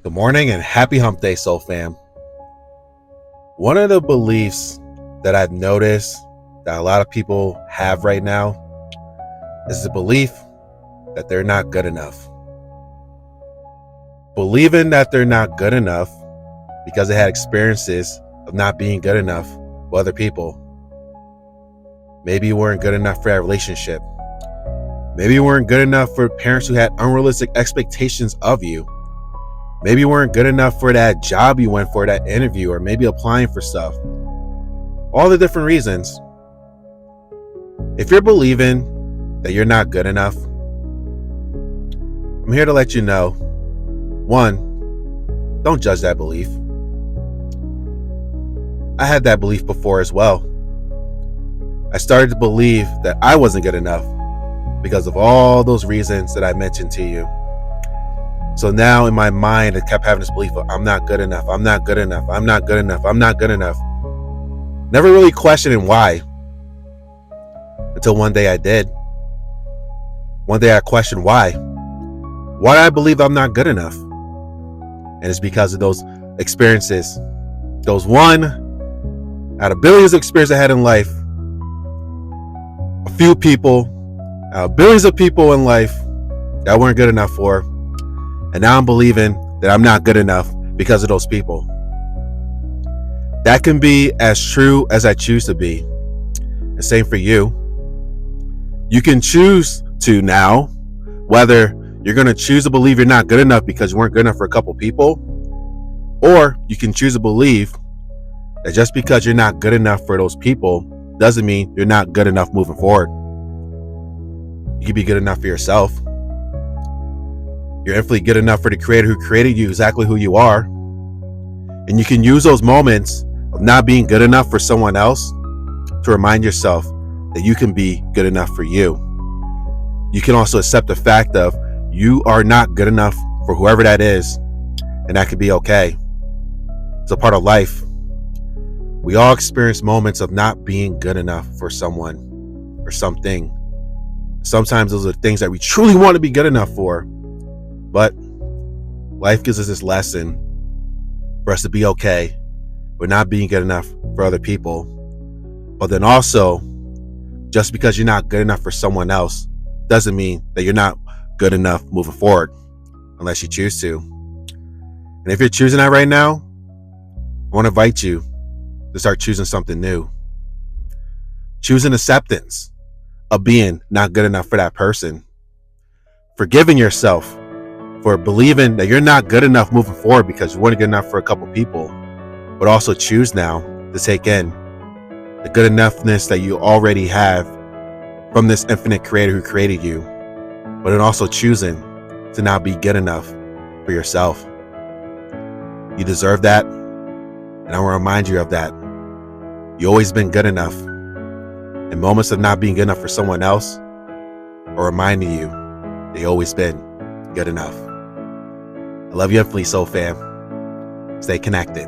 Good morning and happy hump day, Soul Fam. One of the beliefs that I've noticed that a lot of people have right now is the belief that they're not good enough. Believing that they're not good enough because they had experiences of not being good enough with other people. Maybe you weren't good enough for that relationship. Maybe you weren't good enough for parents who had unrealistic expectations of you. Maybe you weren't good enough for that job you went for, that interview, or maybe applying for stuff. All the different reasons. If you're believing that you're not good enough, I'm here to let you know, one, don't judge that belief. I had that belief before as well. I started to believe that I wasn't good enough because of all those reasons that I mentioned to you. So now in my mind, I kept having this belief of I'm not good enough, I'm not good enough, I'm not good enough, I'm not good enough. Never really questioning why. Until one day I did. One day I questioned why. Why do I believe I'm not good enough? And it's because of those experiences. Those one out of billions of experiences I had in life. A few people, out of billions of people in life that I weren't good enough for. And now I'm believing that I'm not good enough because of those people. That can be as true as I choose to be. And same for you. You can choose to now, whether you're going to choose to believe you're not good enough because you weren't good enough for a couple people, or you can choose to believe that just because you're not good enough for those people doesn't mean you're not good enough moving forward. You can be good enough for yourself. You're infinitely good enough for the creator who created you exactly who you are. And you can use those moments of not being good enough for someone else to remind yourself that you can be good enough for you. You can also accept the fact of you are not good enough for whoever that is, and that can be okay. It's a part of life. We all experience moments of not being good enough for someone or something. Sometimes those are things that we truly want to be good enough for. But life gives us this lesson for us to be okay with not being good enough for other people. But then also, just because you're not good enough for someone else doesn't mean that you're not good enough moving forward, unless you choose to. And if you're choosing that right now, I want to invite you to start choosing something new. Choosing acceptance of being not good enough for that person. Forgiving yourself for believing that you're not good enough moving forward because you weren't good enough for a couple people, but also choose now to take in the good enoughness that you already have from this infinite creator who created you, but then also choosing to now be good enough for yourself. You deserve that, and I want to remind you of that. You've always been good enough, and moments of not being good enough for someone else are reminding you that you've always been good enough. I love you infinitely, Soul Fam. Stay connected.